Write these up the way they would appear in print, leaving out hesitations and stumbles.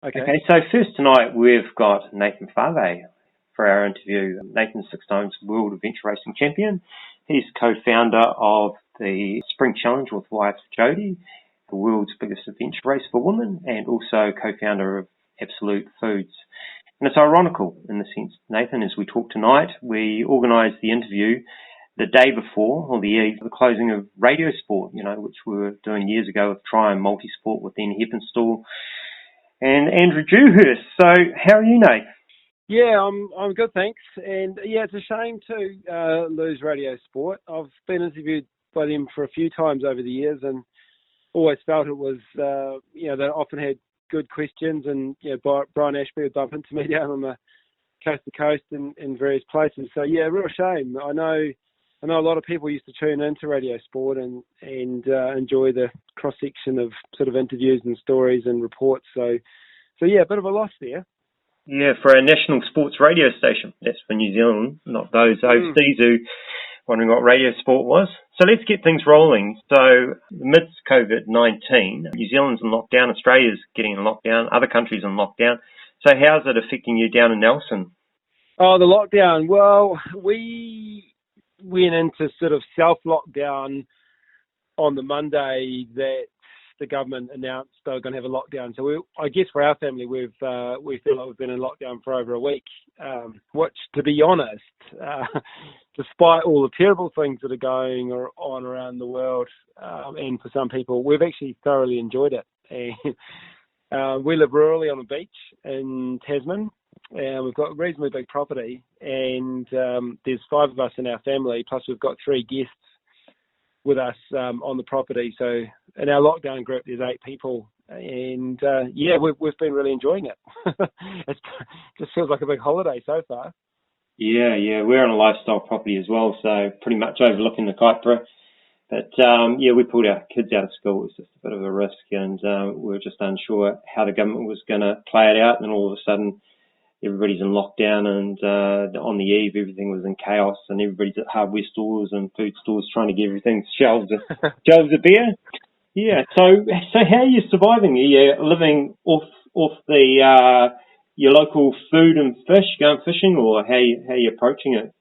Okay. Okay, so first tonight we've got Nathan Fave for our interview. Nathan's 6 times World Adventure Racing Champion. He's co-founder of the Spring Challenge with wife Jodie, the world's biggest adventure race for women, and also co-founder of Absolute Foods. And it's ironical in the sense, Nathan, as we talk tonight, we organised the interview the day before, or the eve, of the closing of Radio Sport, which we were doing years ago with Triumph Multisport with Ian Heppenstall and Andrew Dewhurst. So how are you, Nate? Yeah, I'm good, thanks. And yeah, it's a shame to lose Radio Sport. I've been interviewed by them for a few times over the years, and always felt it was, they often had good questions, and Brian Ashby would bump into me down on the coast to coast in various places. So yeah, real shame. I know a lot of people used to tune into Radio Sport and enjoy the cross section of sort of interviews and stories and reports. So yeah, a bit of a loss there. Yeah, for our national sports radio station. That's for New Zealand, not those overseas who wondering what Radio Sport was. So let's get things rolling. So amidst COVID-19, New Zealand's in lockdown, Australia's getting in lockdown, other countries in lockdown. So how's it affecting you down in Nelson? Oh, the lockdown. Well, we went into sort of self-lockdown on the Monday that the government announced they were going to have a lockdown. So I guess for our family, we feel like we've been in lockdown for over a week, which, to be honest, despite all the terrible things that are going on around the world, and for some people, we've actually thoroughly enjoyed it. And we live rurally on a beach in Tasman, and we've got a reasonably big property, and there's 5 of us in our family, plus we've got 3 guests with us on the property. So in our lockdown group, there's 8 people, and we've been really enjoying it. It just feels like a big holiday so far. Yeah, we're on a lifestyle property as well, so pretty much overlooking the Kaipara. But we pulled our kids out of school. It was just a bit of a risk, and we were just unsure how the government was going to play it out. And then all of a sudden, everybody's in lockdown, and on the eve, everything was in chaos, and everybody's at hardware stores and food stores trying to get everything shelves of beer. Yeah. So how are you surviving? Are you living off the your local food and fish, going fishing, or how you approaching it?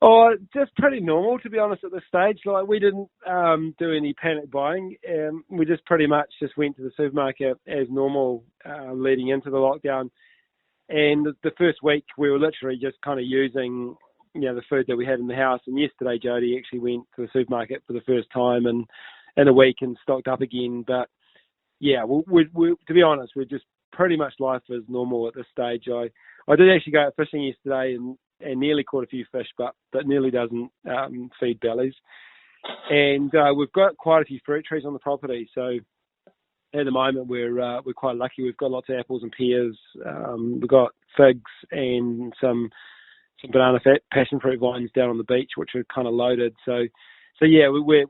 Oh, just pretty normal, to be honest, at this stage. Like, we didn't do any panic buying. We just pretty much just went to the supermarket as normal leading into the lockdown. And the first week, we were literally just kind of using, the food that we had in the house. And yesterday, Jodie actually went to the supermarket for the first time in a week and stocked up again. But yeah, we to be honest, we're just pretty much life as normal at this stage. I did actually go out fishing yesterday and nearly caught a few fish, but nearly doesn't feed bellies. And we've got quite a few fruit trees on the property, so at the moment we're quite lucky. We've got lots of apples and pears. We've got figs and some banana passion fruit vines down on the beach, which are kind of loaded. So yeah, we're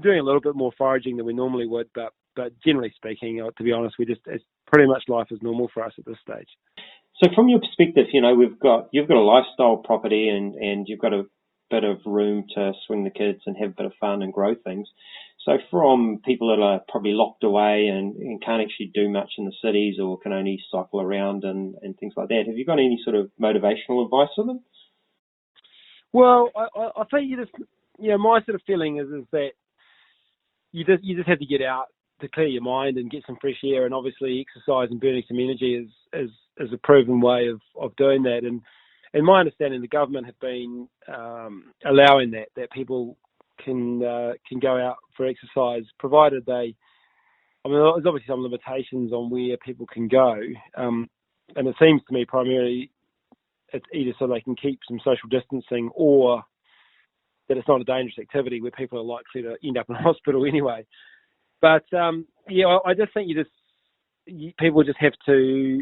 doing a little bit more foraging than we normally would, but generally speaking, to be honest, it's pretty much life as normal for us at this stage. So from your perspective, you've got a lifestyle property and you've got a bit of room to swing the kids and have a bit of fun and grow things. So from people that are probably locked away and can't actually do much in the cities or can only cycle around and things like that, have you got any sort of motivational advice for them? Well, I think my sort of feeling is that you just have to get out to clear your mind and get some fresh air, and obviously exercise and burning some energy is a proven way of doing that. And in my understanding, the government have been allowing that people can go out for exercise, provided there's obviously some limitations on where people can go, and it seems to me primarily it's either so they can keep some social distancing or that it's not a dangerous activity where people are likely to end up in hospital anyway. But I just think people just have to,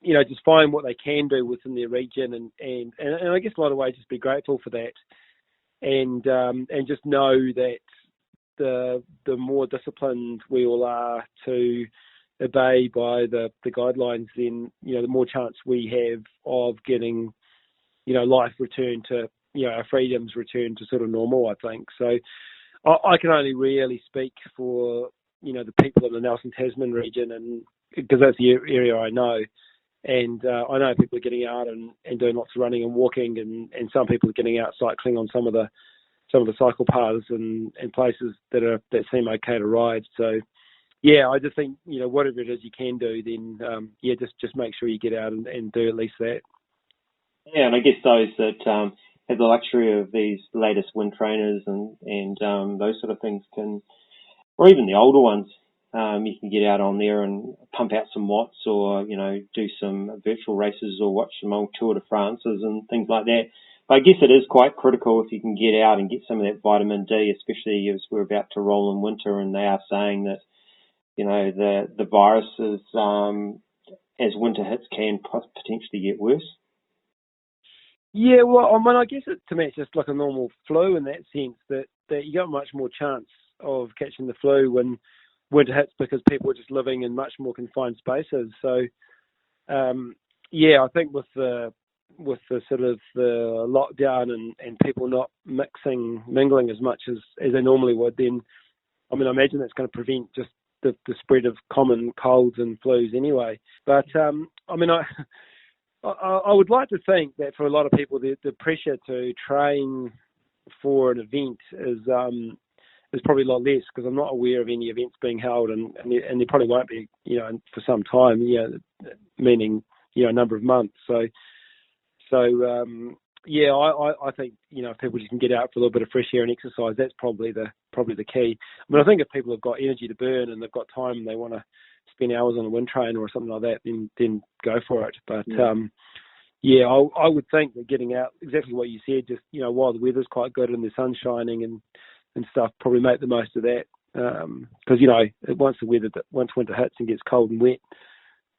just find what they can do within their region, and I guess a lot of ways just be grateful for that, and just know that the more disciplined we all are to obey by the guidelines, then the more chance we have of getting life return to our freedoms return to sort of normal, I think. So I can only really speak for the people in the Nelson Tasman region, and because that's the area I know. And I know people are getting out and doing lots of running and walking, and some people are getting out cycling on some of the cycle paths and places that seem okay to ride. So yeah, I just think, whatever it is you can do, then just make sure you get out and do at least that. Yeah, and I guess those that have the luxury of these latest wind trainers and those sort of things can, or even the older ones, you can get out on there and pump out some watts, or do some virtual races, or watch some old Tour de France's and things like that. But I guess it is quite critical if you can get out and get some of that vitamin D, especially as we're about to roll in winter, and they are saying that the viruses, as winter hits, can potentially get worse. Yeah, well, I mean, I guess to me it's just like a normal flu in that sense, that you got much more chance of catching the flu when winter hits, because people are just living in much more confined spaces. So, I think with the sort of the lockdown and people not mingling as much as they normally would, then I imagine that's going to prevent just the spread of common colds and flus anyway. But I would like to think that for a lot of people, the pressure to train for an event is probably a lot less, because I'm not aware of any events being held, and there probably won't be, for some time, meaning, a number of months. I think, if people just can get out for a little bit of fresh air and exercise, that's probably the key. I think if people have got energy to burn and they've got time and they want to spend hours on a wind train or something like that, then go for it. But I would think that getting out, exactly what you said, just while the weather's quite good and the sun's shining and stuff, probably make the most of that. Because once winter hits and gets cold and wet,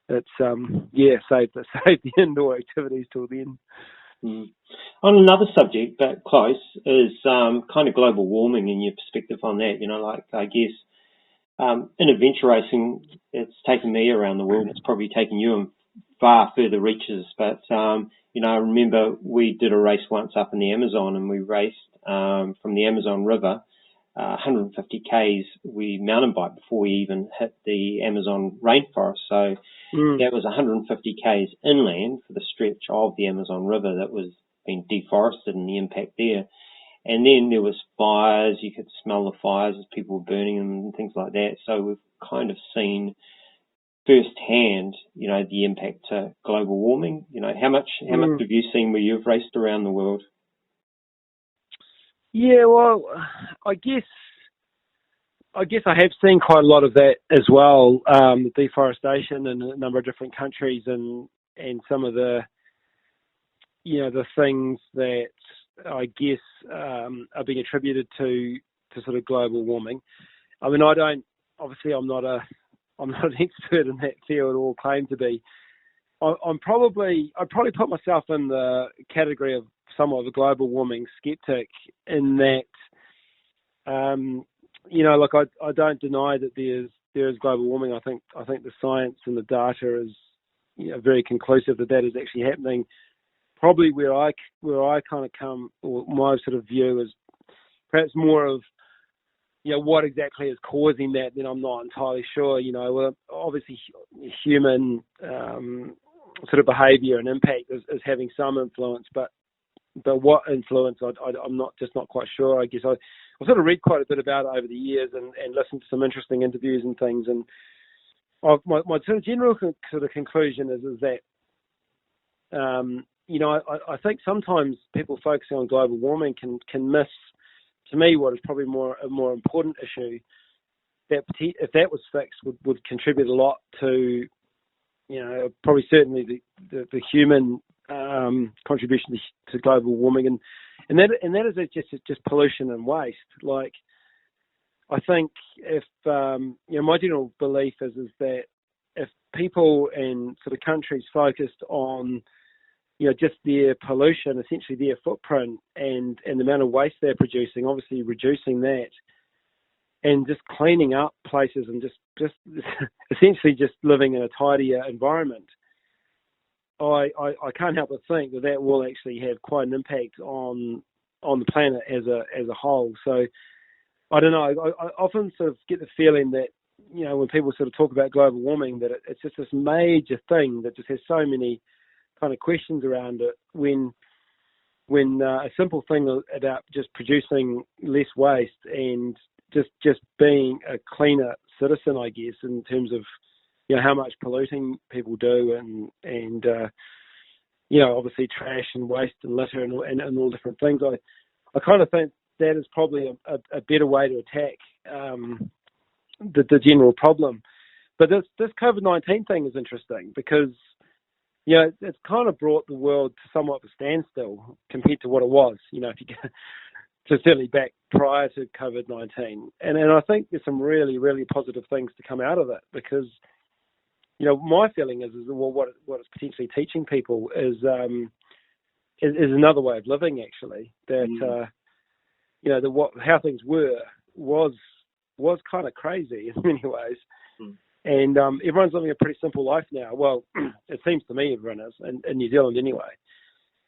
it's save the indoor activities till then. On another subject, but close, is kind of global warming and your perspective on that. I guess in adventure racing, it's taken me around the world. It's probably taken you in far further reaches. But, I remember we did a race once up in the Amazon, and we raced from the Amazon River, 150 Ks. We mountain biked before we even hit the Amazon rainforest. So that was 150 Ks inland for the stretch of the Amazon River that was being deforested and the impact there. And then there was fires. You could smell the fires as people were burning them and things like that. So we've kind of seen firsthand, the impact to global warming. How much have you seen where you've raced around the world? Yeah, well, I guess I have seen quite a lot of that as well. Deforestation in a number of different countries, and some of the the things that I guess are being attributed to sort of global warming. I'm not an expert in that field or claim to be. I'd probably put myself in the category of somewhat of a global warming skeptic, in that, I don't deny that there is global warming. I think the science and the data is very conclusive that is actually happening. Probably where I kind of come, or my sort of view is perhaps more of what exactly is causing that, then I'm not entirely sure. Well, obviously human sort of behaviour and impact is having some influence, but what influence, I'm not quite sure. I guess I've sort of read quite a bit about it over the years and listened to some interesting interviews and things, and my sort of general sort of conclusion is that I think sometimes people focusing on global warming can miss, to me, what is probably a more important issue, that if that was fixed would contribute a lot to, probably certainly the human contribution to global warming, and that is just pollution and waste. Like, I think if my general belief is that if people and sort of countries focused on just their pollution, essentially their footprint and the amount of waste they're producing, obviously reducing that, and just cleaning up places and just essentially just living in a tidier environment, I can't help but think that will actually have quite an impact on the planet as a whole. So I don't know. I often sort of get the feeling that when people sort of talk about global warming, that it's just this major thing that just has so many kind of questions around it, when a simple thing about just producing less waste and just being a cleaner citizen, I guess, in terms of how much polluting people do, and obviously trash and waste and litter and all different things. I kind of think that is probably a better way to attack the general problem. But this COVID-19 thing is interesting because it's kind of brought the world to somewhat of a standstill compared to what it was. If you go to certainly back prior to COVID-19, and I think there's some really, really positive things to come out of it, because my feeling is well, what it's potentially teaching people is another way of living, actually. That how things was kind of crazy in many ways. And everyone's living a pretty simple life now. Well, it seems to me everyone is, in New Zealand anyway.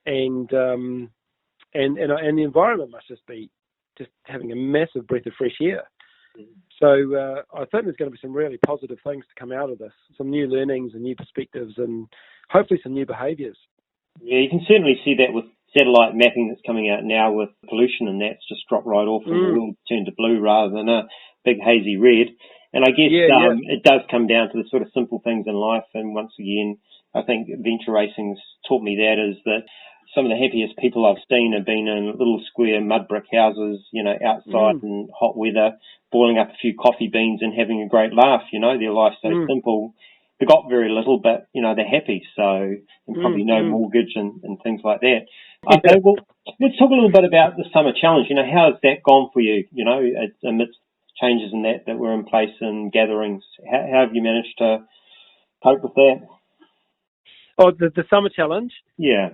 And the environment must just be having a massive breath of fresh air. So I think there's going to be some really positive things to come out of this, some new learnings and new perspectives, and hopefully some new behaviours. Yeah, you can certainly see that with satellite mapping that's coming out now with pollution, and that's just dropped right off and the world turned to blue rather than a big hazy red. And I guess it does come down to the sort of simple things in life. And once again, I think adventure racing's taught me that, is that some of the happiest people I've seen have been in little square mud brick houses, outside in hot weather, boiling up a few coffee beans and having a great laugh. Their life's so simple. They've got very little, but, they're happy. So, and probably no mortgage and things like that. Okay, well, let's talk a little bit about the summer challenge. How has that gone for you, amidst changes in that were in place in gatherings? How have you managed to cope with that? Oh, the summer challenge? Yeah.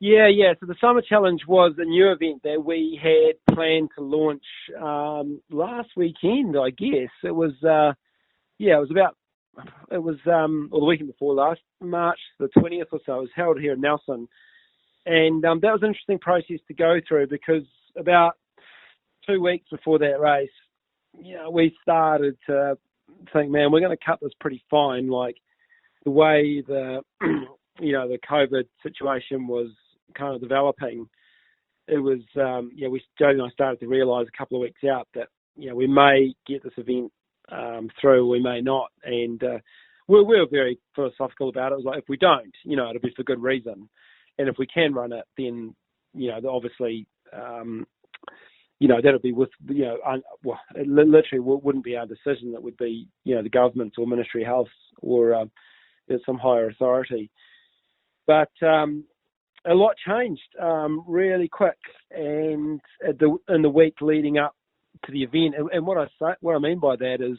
Yeah. So the summer challenge was a new event that we had planned to launch last weekend, I guess. It was, or the weekend before last, March the 20th or so. It was held here in Nelson. And that was an interesting process to go through, because about 2 weeks before that race, we started to think, man, we're going to cut this pretty fine. Like the way the COVID situation was kind of developing, it was, Jodie and I started to realise a couple of weeks out that, we may get this event through, we may not. And we were very philosophical about it. It was like, if we don't, it'll be for good reason. And if we can run it, then, obviously, that'll be with, it literally wouldn't be our decision. That would be, the government's or Ministry of Health or some higher authority. But a lot changed really quick, and in the week leading up to the event. And what I mean by that is,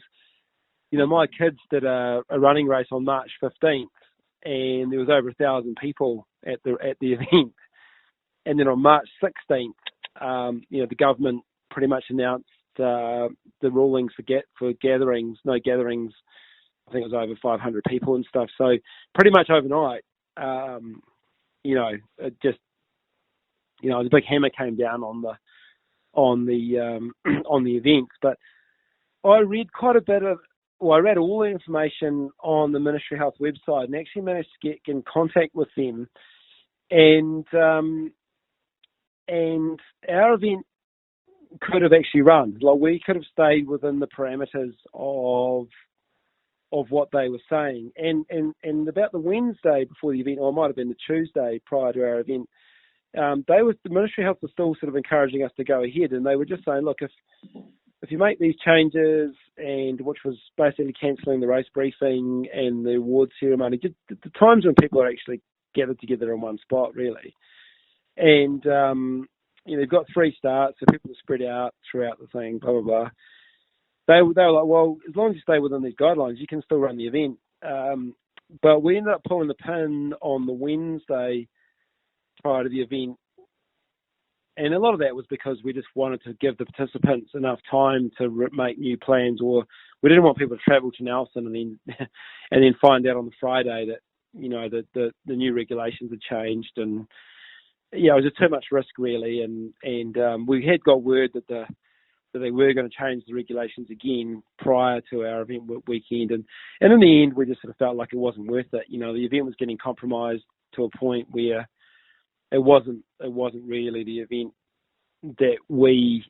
my kids did a running race on March 15th, and there was over 1,000 people at the event. And then on March 16th, the government pretty much announced the rulings for gatherings, no gatherings. I think it was over 500 people and stuff. So pretty much overnight, it just, the big hammer came down on the event. But I read quite a bit of, I read all the information on the Ministry of Health website, and actually managed to get in contact with them. And our event could have actually run. Like, we could have stayed within the parameters of what they were saying. And about the Wednesday before the event, or it might have been the Tuesday prior to our event, the Ministry of Health was still sort of encouraging us to go ahead, and they were just saying, look, if you make these changes, and which was basically cancelling the race briefing and the awards ceremony, just the times when people are actually gathered together in one spot, really. And, they've got 3 starts, so people are spread out throughout the thing, blah, blah, blah. They were like, well, as long as you stay within these guidelines, you can still run the event. But we ended up pulling the pin on the Wednesday prior to the event. And a lot of that was because we just wanted to give the participants enough time to make new plans, or we didn't want people to travel to Nelson and then find out on the Friday that, the new regulations had changed. And it was just too much risk, really. And we had got word that the that they were going to change the regulations again prior to our event weekend, and in the end, we just sort of felt like it wasn't worth it. You know, the event was getting compromised to a point where it wasn't really the event that we,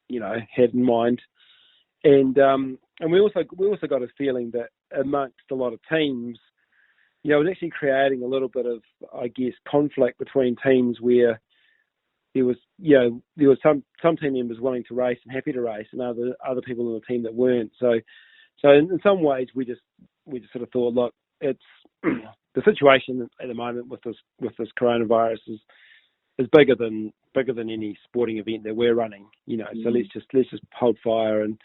you know, had in mind, and we also got a feeling that amongst a lot of teams, you know, it was actually creating a little bit of, I guess, conflict between teams where there was some team members willing to race and happy to race, and other people in the team that weren't. So in some ways, we just sort of thought, look, it's the situation at the moment with this coronavirus is bigger than any sporting event that we're running. You know, so let's just hold fire and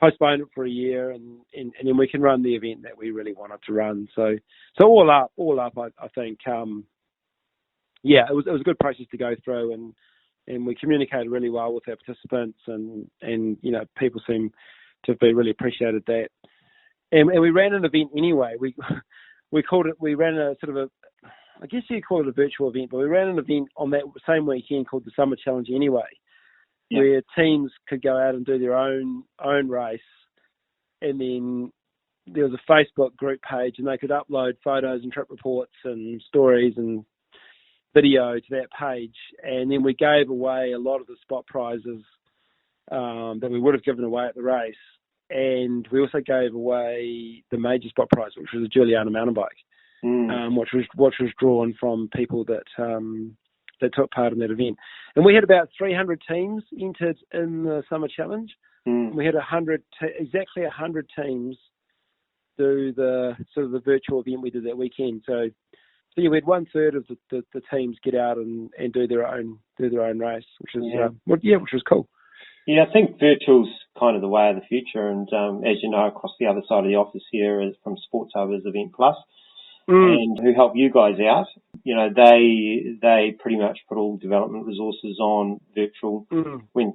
postpone it for a year, and then we can run the event that we really wanted to run. So all up, I think, it was a good process to go through, and we communicated really well with our participants, and you know, people seem to have really appreciated that. And we ran an event anyway. We called it. We ran a sort of I guess you could call it a virtual event, but we ran an event on that same weekend called the Summer Challenge anyway, where teams could go out and do their own race, and then there was a Facebook group page, and they could upload photos and trip reports and stories and video to that page, and then we gave away a lot of the spot prizes that we would have given away at the race, and we also gave away the major spot prize, which was a Juliana mountain bike, which was drawn from people that took part in that event. And we had about 300 teams entered in the Summer Challenge. We had exactly 100 teams do the sort of the virtual event we did that weekend. So yeah, we had 1/3 of the teams get out and do their own race, which was cool. Yeah, I think virtual's kind of the way of the future, and as you know, across the other side of the office here is from Sports Hub is Event Plus, and who help you guys out. You know, they pretty much put all development resources on virtual. When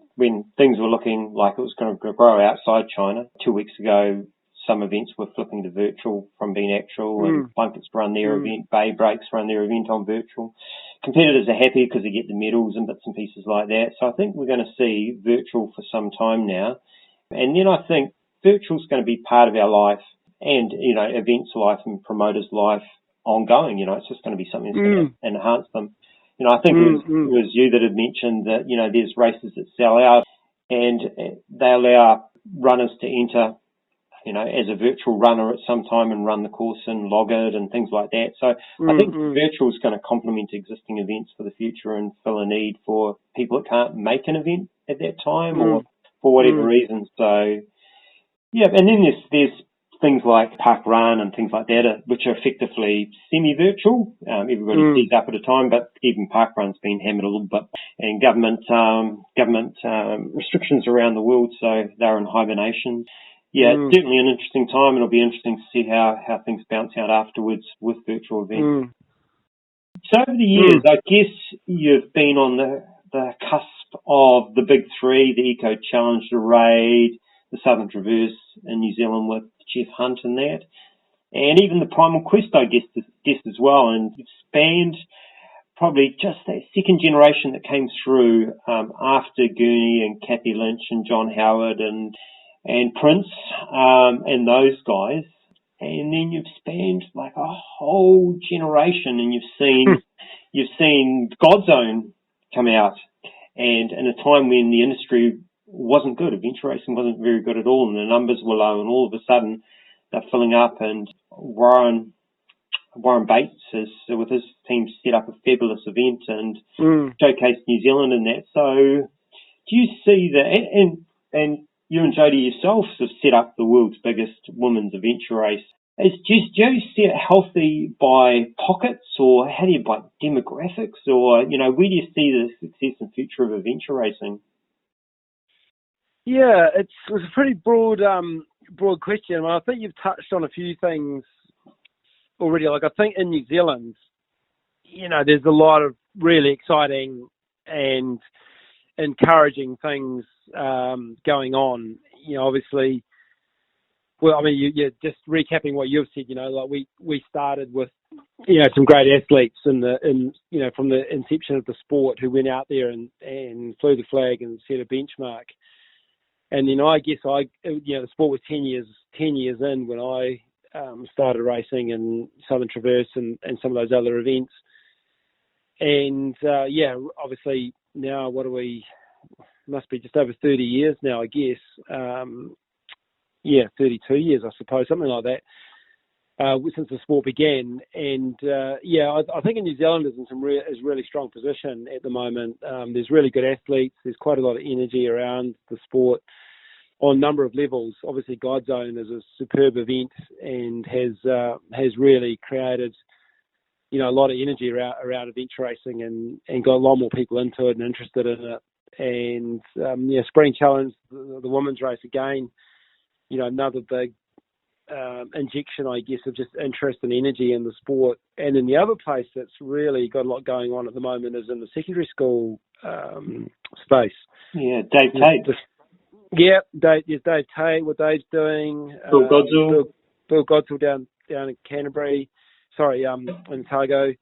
things were looking like it was going to grow outside China 2 weeks ago, some events were flipping to virtual from being actual, and Plunkets run their event, Bay Breaks run their event on virtual. Competitors are happy because they get the medals and bits and pieces like that. So I think we're going to see virtual for some time now. And then I think virtual's going to be part of our life and, you know, events life and promoters' life ongoing. You know, it's just going to be something that's going to enhance them. You know, I think it was you that had mentioned that, you know, there's races that sell out and they allow runners to enter, you know, as a virtual runner at some time and run the course and log it and things like that. So I think virtual is going to complement existing events for the future and fill a need for people that can't make an event at that time or for whatever reason. So, yeah, and then there's things like Park Run and things like that, which are effectively semi-virtual. Everybody sees up at a time, but even Park Run's been hammered a little bit. And government restrictions around the world, so they're in hibernation. Yeah, it's certainly an interesting time. It'll be interesting to see how things bounce out afterwards with virtual events. So over the years, I guess you've been on the cusp of the big three, the Eco Challenge, the Raid, the Southern Traverse in New Zealand with Jeff Hunt and that, and even the Primal Quest, I guess as well. And you've spanned probably just that second generation that came through after Gurney and Kathy Lynch and John Howard and Prince, and those guys, and then you've spanned like a whole generation, and you've seen Godzone come out, and in a time when the industry wasn't good, adventure racing wasn't very good at all, and the numbers were low, and all of a sudden they're filling up, and Warren Bates has, with his team, set up a fabulous event and showcased New Zealand in that. So do you see that, and you and Jody yourselves have set up the world's biggest women's adventure race. Do you see it healthy by pockets, or how do you by demographics, or, you know, where do you see the success and future of adventure racing? Yeah, it was a pretty broad question. I mean, I think you've touched on a few things already. Like, I think in New Zealand, you know, there's a lot of really exciting and encouraging things going on. You know, obviously, well, I mean, you're just recapping what you've said. You know, like we started with, you know, some great athletes from the inception of the sport who went out there and flew the flag and set a benchmark. And then I guess the sport was 10 years in when I started racing in Southern Traverse and some of those other events. And obviously now must be just over 30 years now, I guess. 32 years, I suppose, something like that. Since the sport began, and I think in New Zealand is in is really strong position at the moment. There's really good athletes. There's quite a lot of energy around the sport on a number of levels. Obviously, Godzone is a superb event and has really created a lot of energy around adventure racing and got a lot more people into it and interested in it. And Spring Challenge, the women's race again, another big injection, I guess, of just interest and energy in the sport. And then the other place that's really got a lot going on at the moment is in the secondary school space. Yeah, Dave Tate. Dave Tate, what Dave's doing. Bill Godsall. Bill Godsall down in Canterbury. In Otago.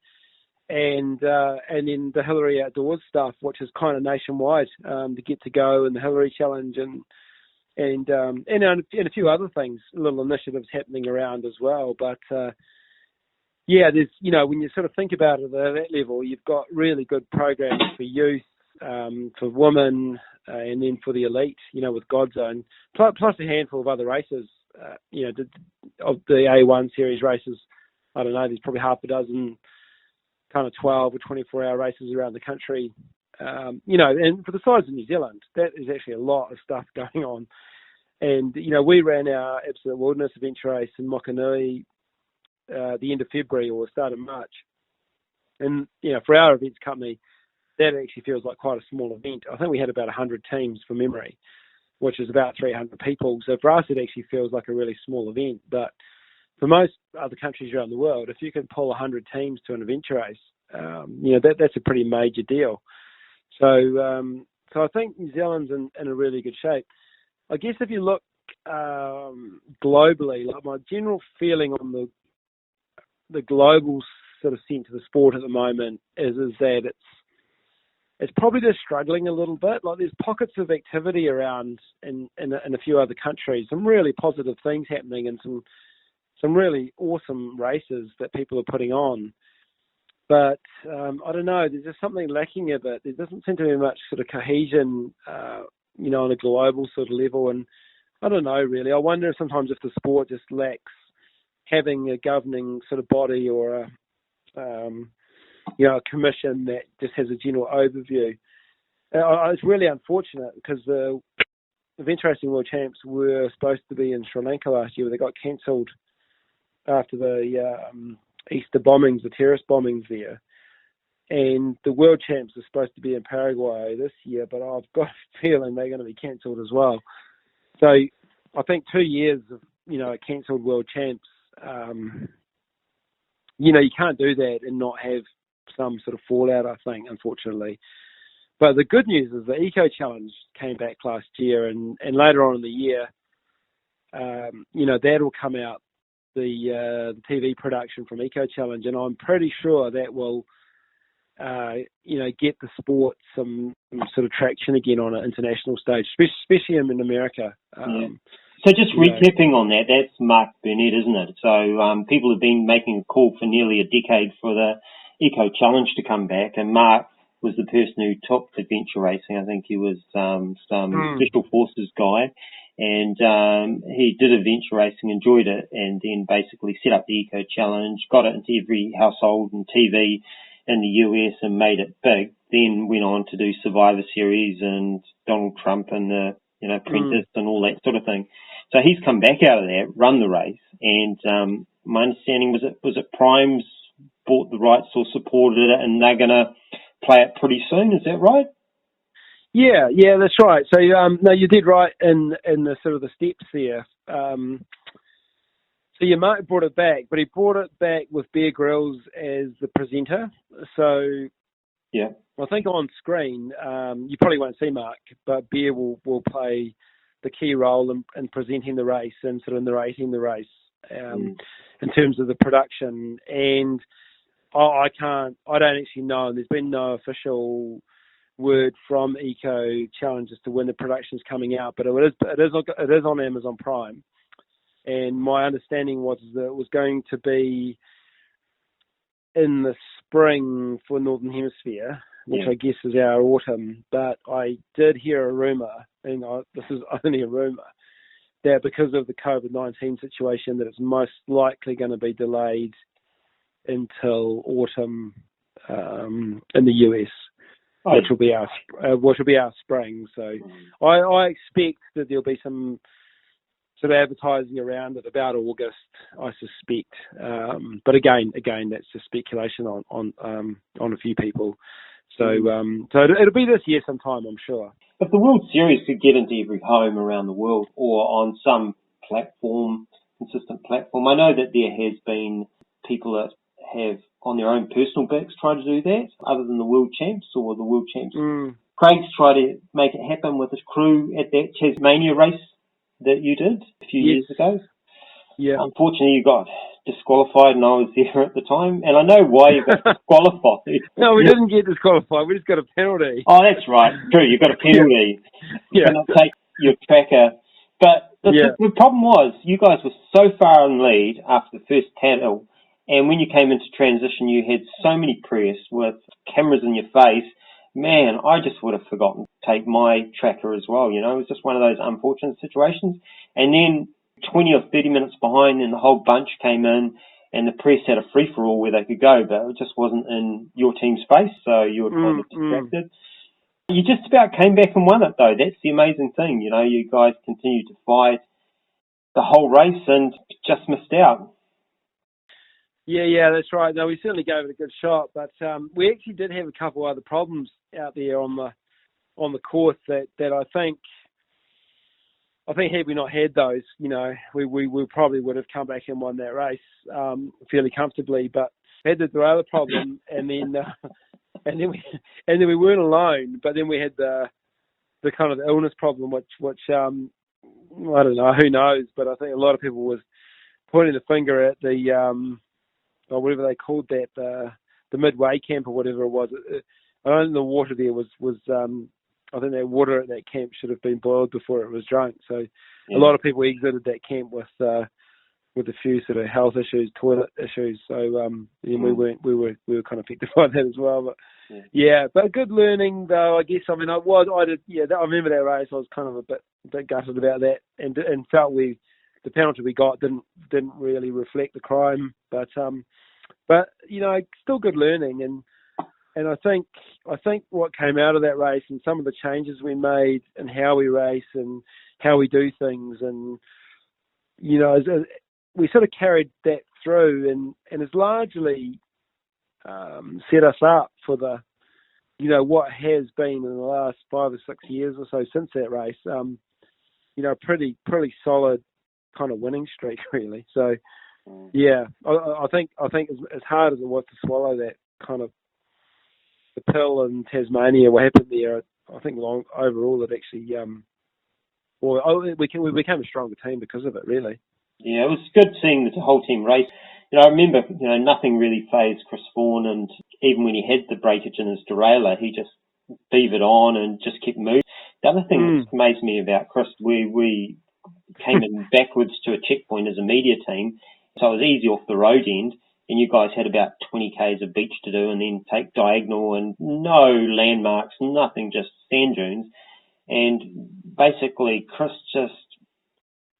And then the Hillary Outdoors stuff, which is kind of nationwide, to get to go, and the Hillary Challenge and a few other things, little initiatives happening around as well. But there's when you sort of think about it at that level, you've got really good programs for youth, for women, and then for the elite, with Godzone, plus a handful of other races, of the A1 series races. I don't know, there's probably half a dozen kind of 12 or 24-hour races around the country. And for the size of New Zealand, that is actually a lot of stuff going on. And, we ran our Absolute Wilderness adventure race in Mokanui the end of February or start of March. And, for our events company, that actually feels like quite a small event. I think we had about 100 teams from memory, which is about 300 people. So for us, it actually feels like a really small event. But for most other countries around the world, if you can pull 100 teams to an adventure race, that's a pretty major deal. So I think New Zealand's in a really good shape. I guess if you look globally, like my general feeling on the global sort of sense of the sport at the moment is that it's probably just struggling a little bit. Like there's pockets of activity around in a few other countries, some really positive things happening, and some really awesome races that people are putting on. But I don't know, there's just something lacking a bit. There doesn't seem to be much sort of cohesion, on a global sort of level. And I don't know, really. I wonder sometimes if the sport just lacks having a governing sort of body or a commission that just has a general overview. It's really unfortunate because the Adventure Racing World Champs were supposed to be in Sri Lanka last year, but they got cancelled after the Easter bombings, the terrorist bombings there. And the World Champs are supposed to be in Paraguay this year, but I've got a feeling they're going to be cancelled as well. So I think 2 years of, a cancelled World Champs, you can't do that and not have some sort of fallout, I think, unfortunately. But the good news is the Eco Challenge came back last year, and later on in the year, that'll come out, the TV production from Eco Challenge, and I'm pretty sure that will, get the sport some sort of traction again on an international stage, especially in America. So just recapping on that, that's Mark Burnett, isn't it? So people have been making a call for nearly a decade for the Eco Challenge to come back, and Mark was the person who took adventure racing. I think he was some special forces guy, and he did adventure racing, enjoyed it, and then basically set up the Eco Challenge, got it into every household and TV in the US and made it big. Then went on to do Survivor Series and Donald Trump and the Apprentice and all that sort of thing. So he's come back out of that, run the race, and my understanding was it Prime's bought the rights or supported it, and they're going to play it pretty soon. Is that right? Yeah, that's right. So no, you did right in the sort of the steps there. So Mark brought it back, but he brought it back with Bear Grylls as the presenter. So yeah, I think on screen you probably won't see Mark, but Bear will play the key role in presenting the race and sort of narrating the race in terms of the production. And I don't actually know. There's been no official word from Eco Challenge as to when the production's coming out, but it is on Amazon Prime. And my understanding was that it was going to be in the spring for Northern Hemisphere, which I guess is our autumn. But I did hear a rumour, and this is only a rumour, that because of the COVID-19 situation, that it's most likely going to be delayed until autumn in the US, which will be our spring. So I expect that there'll be some sort of advertising around it about August, I suspect. But again, that's just speculation on a few people. So it'll be this year sometime, I'm sure. If the World Series could get into every home around the world or on some platform, consistent platform, I know that there has been people that have on their own personal backs tried to do that, other than the World Champs or the World Champs. Craig's tried to make it happen with his crew at that Tasmania race that you did a few years ago. Yeah. Unfortunately, you got disqualified, and I was there at the time, and I know why you got disqualified. No, we didn't get disqualified. We just got a penalty. Oh, that's right. True, you got a penalty. You cannot take your tracker. But the problem was, you guys were so far in lead after the first paddle, and when you came into transition, you had so many press with cameras in your face. Man, I just would have forgotten to take my tracker as well, you know. It was just one of those unfortunate situations. And then 20 or 30 minutes behind, and the whole bunch came in, and the press had a free-for-all where they could go, but it just wasn't in your team's space, so you were kind of distracted. You just about came back and won it, though. That's the amazing thing, you know. You guys continued to fight the whole race and just missed out. Yeah, that's right. No, we certainly gave it a good shot, but we actually did have a couple other problems out there on the course that I think had we not had those, you know, we probably would have come back and won that race fairly comfortably. But we had the derailleur problem, and then we weren't alone. But then we had the kind of illness problem, which I don't know, who knows? But I think a lot of people was pointing the finger at the or whatever they called that, the midway camp or whatever it was. I don't think the water there was I think that water at that camp should have been boiled before it was drunk. So a lot of people exited that camp with a few sort of health issues, toilet issues. So we were kind of picked up by that as well. But but good learning though. I guess I remember that race. I was kind of a bit gutted about that, and felt the penalty we got didn't really reflect the crime. But you know, still good learning, and I think what came out of that race and some of the changes we made and how we race and how we do things, and you know, we sort of carried that through, and has largely set us up for the, you know, what has been in the last 5 or 6 years or so since that race. You know, pretty solid kind of winning streak, really. So I think as hard as it was to swallow that kind of the pill in Tasmania, what happened there, I think overall it actually we became a stronger team because of it, really. Yeah, it was good seeing the whole team race. You know, I remember, you know, nothing really fazed Chris Vaughan, and even when he had the breakage in his derailleur, he just beavered on and just kept moving. The other thing that amazed me about Chris, we came in backwards to a checkpoint as a media team, so it was easy off the road end, and you guys had about 20 k's of beach to do and then take diagonal and no landmarks, nothing, just sand dunes. And basically Chris just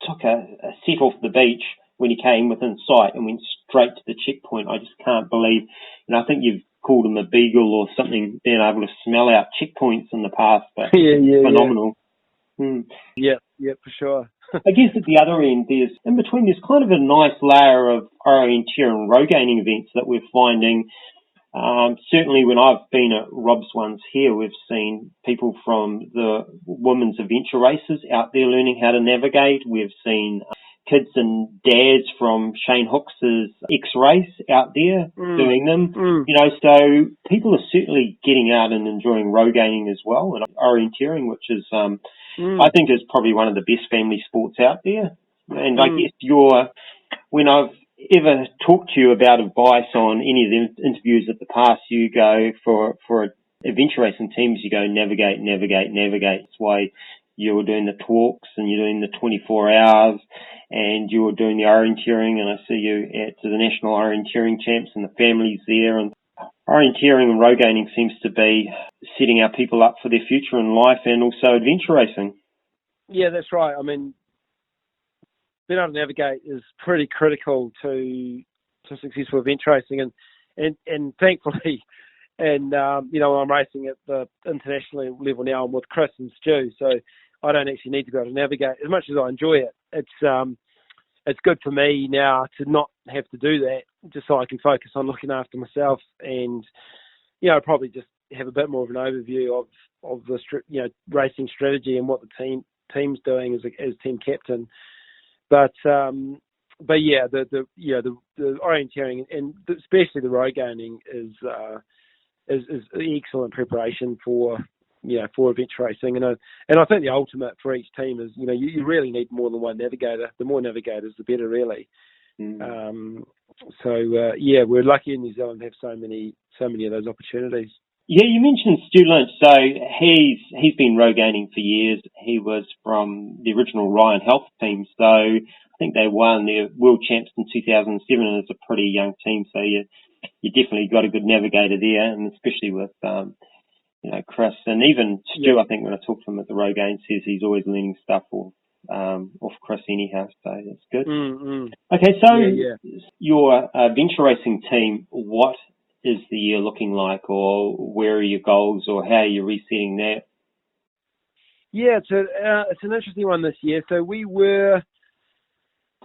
took a set off the beach when he came within sight and went straight to the checkpoint. I just can't believe, I think you've called him a beagle or something, being able to smell out checkpoints in the past, but phenomenal. Yeah, for sure. I guess at the other end, there's kind of a nice layer of orienteer and row gaining events that we're finding. Certainly when I've been at Rob's ones here, we've seen people from the women's adventure races out there learning how to navigate. We've seen kids and dads from Shane Hooks' X-Race out there doing them. You know, so people are certainly getting out and enjoying row gaining as well, and orienteering, which is, I think, is probably one of the best family sports out there. And I guess when I've ever talked to you about advice on any of the interviews of the past, you go for adventure racing teams, you go navigate, navigate, navigate. That's why you're doing the talks and you're doing the 24 hours and you're doing the orienteering, and I see you at the National Orienteering Champs and the families there. And orienteering and road gaining seems to be setting our people up for their future in life and also adventure racing. Yeah, that's right. I mean, being able to navigate is pretty critical to successful adventure racing, and thankfully, and I'm racing at the international level now. I'm with Chris and Stu, so I don't actually need to be able to navigate. As much as I enjoy it, it's good for me now to not have to do that, just so I can focus on looking after myself and probably just have a bit more of an overview of the racing strategy and what the team's doing as team captain. But yeah, the orienteering and especially the road gaining is excellent preparation for adventure racing, and I think the ultimate for each team is you really need more than one navigator. The more navigators, the better, really. We're lucky in New Zealand to have so many of those opportunities. Yeah, you mentioned Stu Lynch. So he's been road gaining for years. He was from the original Ryan Health team. So I think they won the World Champs in 2007, and it's a pretty young team. So you definitely got a good navigator there, and especially with Chris and even Stu. Yeah. I think when I talk to him at the road game, says he's always learning stuff off Chris anyhow. So that's good. Mm-hmm. Okay, so your adventure racing team, what is the year looking like, or where are your goals, or how are you resetting that? Yeah, it's an interesting one this year. So we were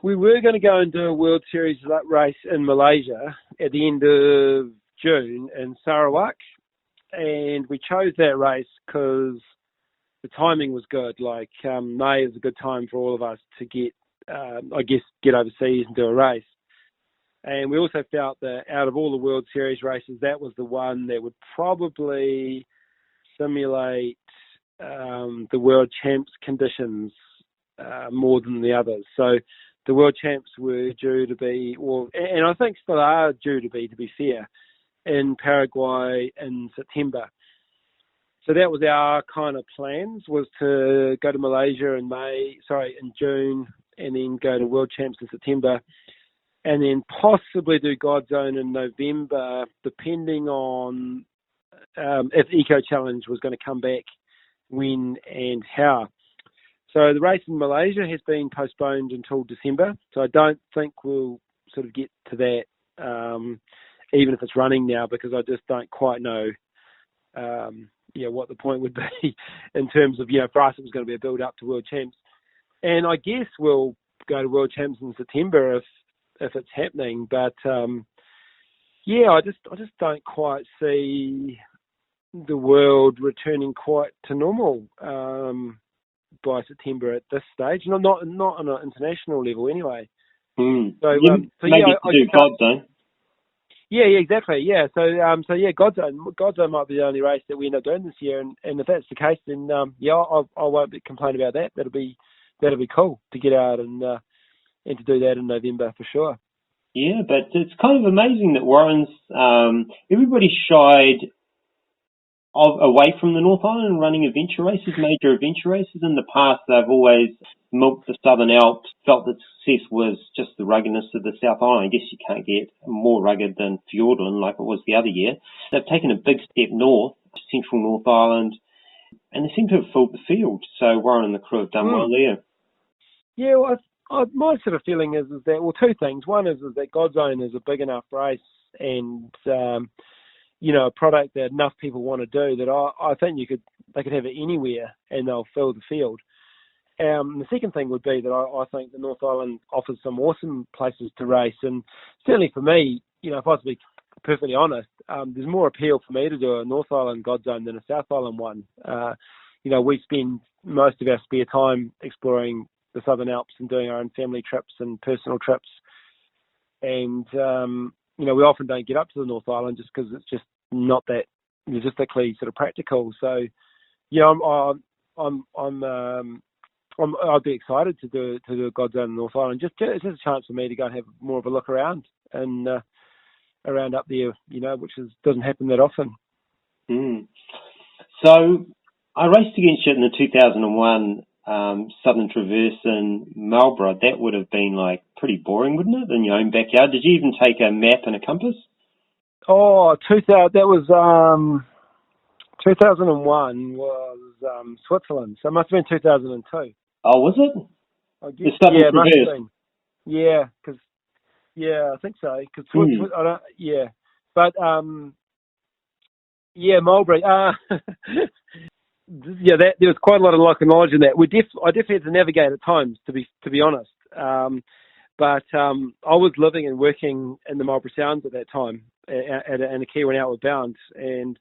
going to go and do a World Series race in Malaysia at the end of June in Sarawak, and we chose that race because the timing was good. Like May is a good time for all of us to get overseas and do a race. And we also felt that out of all the World Series races, that was the one that would probably simulate the World Champs conditions more than the others. So the World Champs were due to be, and I think still are due to be fair, in Paraguay in September. So that was our kind of plans, was to go to Malaysia in June, and then go to World Champs in September, and then possibly do Godzone in November, depending on if Eco Challenge was going to come back, when and how. So the race in Malaysia has been postponed until December, so I don't think we'll sort of get to that, even if it's running now, because I just don't quite know what the point would be in terms of, for us it was going to be a build-up to World Champs. And I guess we'll go to World Champs in September if it's happening, but I just don't quite see the world returning quite to normal by September at this stage. Not on an international level, anyway. Godzone. Yeah, exactly. Yeah, Godzone might be the only race that we end up doing this year, and if that's the case, then I won't complain about that. That'll be cool to get out and to do that in November for sure. Yeah, but it's kind of amazing that Warren's everybody shied away from the North Island running adventure races, major adventure races. In the past, they've always milked the Southern Alps, felt that success was just the ruggedness of the South Island. I guess you can't get more rugged than Fiordland like it was the other year. They've taken a big step north, central North Island, and they seem to have filled the field. So Warren and the crew have done well there. Yeah, well, my sort of feeling is that, well, two things. One is that Godzone is a big enough race and, a product that enough people want to do that I think they could have it anywhere and they'll fill the field. The second thing would be that I think the North Island offers some awesome places to race, and certainly for me, if I was to be perfectly honest, there's more appeal for me to do a North Island Godzone than a South Island one. We spend most of our spare time exploring the Southern Alps and doing our own family trips and personal trips, and we often don't get up to the North Island just because it's just not that logistically sort of practical. So I'd be excited to do a Godzone in the North Island. It's just a chance for me to go and have more of a look around and around up there, which doesn't happen that often. So I raced against you in the 2001 Southern Traverse in Marlborough. That would have been like pretty boring, wouldn't it, in your own backyard? Did you even take a map and a compass? Oh, 2000. That was 2001 was Switzerland. So it must have been 2002. Oh, was it? I guess, The Southern yeah, it must have Traverse. been. Yeah, I think so. Cause I don't, yeah, but yeah, Mulberry. Yeah, there was quite a lot of luck and knowledge in that. I definitely had to navigate at times, to be honest. But I was living and working in the Marlborough Sounds at that time, and a Kiwi Outward Bound, and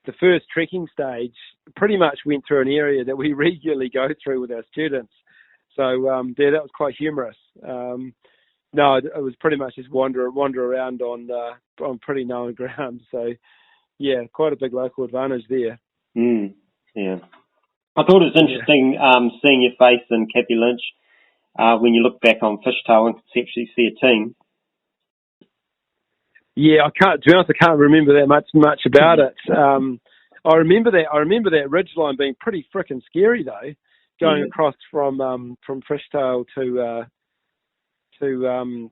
the first trekking stage pretty much went through an area that we regularly go through with our students. So that was quite humorous. No, it was pretty much just wander around on pretty known ground. So yeah, quite a big local advantage there. Yeah. I thought it was interesting seeing your face in Kathy Lynch when you look back on Fishtail and conceptually see a team. Yeah, to be honest, I can't remember that much about it. I remember that ridgeline being pretty frickin' scary though, going across from Fishtail to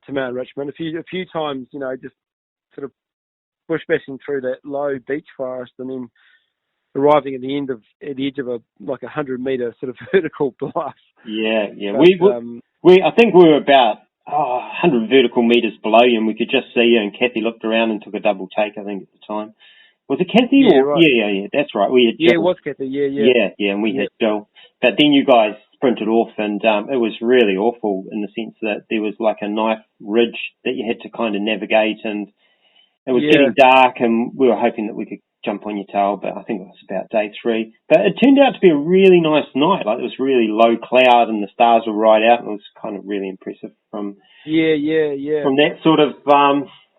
Mount Richmond. A few times, just sort of bush bashing through that low beech forest and then arriving at the edge of a 100-meter sort of vertical bluff. Yeah. But, I think we were about 100 vertical meters below you, and we could just see you. And Kathy looked around and took a double take. I think at the time, was it Kathy? Yeah, right. Yeah. That's right. We had Jill. Yeah, it was Kathy. Yeah. Yeah, and we had Jill. But then you guys sprinted off, and it was really awful in the sense that there was like a knife ridge that you had to kind of navigate, and it was getting dark, and we were hoping that we could jump on your tail, but I think it was about day 3. But it turned out to be a really nice night. Like, it was really low cloud and the stars were right out, and it was kind of really impressive from from that sort of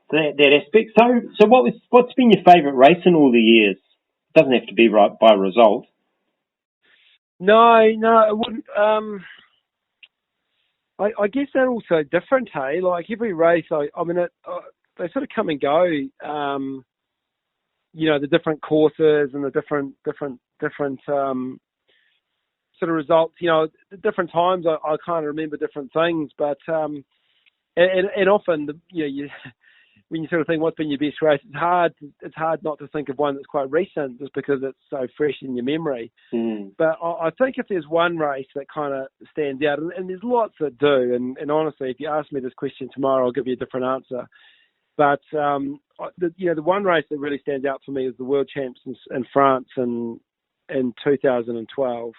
that aspect. So what's been your favourite race in all the years? It doesn't have to be right by result. No, it wouldn't. I guess they're also different, hey? Like every race, they sort of come and go. The different courses and the different sort of results. At different times, I kind of remember different things. But and often, when you sort of think what's been your best race, it's hard not to think of one that's quite recent, just because it's so fresh in your memory. But I think if there's one race that kind of stands out, and there's lots that do, and honestly, if you ask me this question tomorrow, I'll give you a different answer. But the one race that really stands out for me is the World Champs in France in 2012,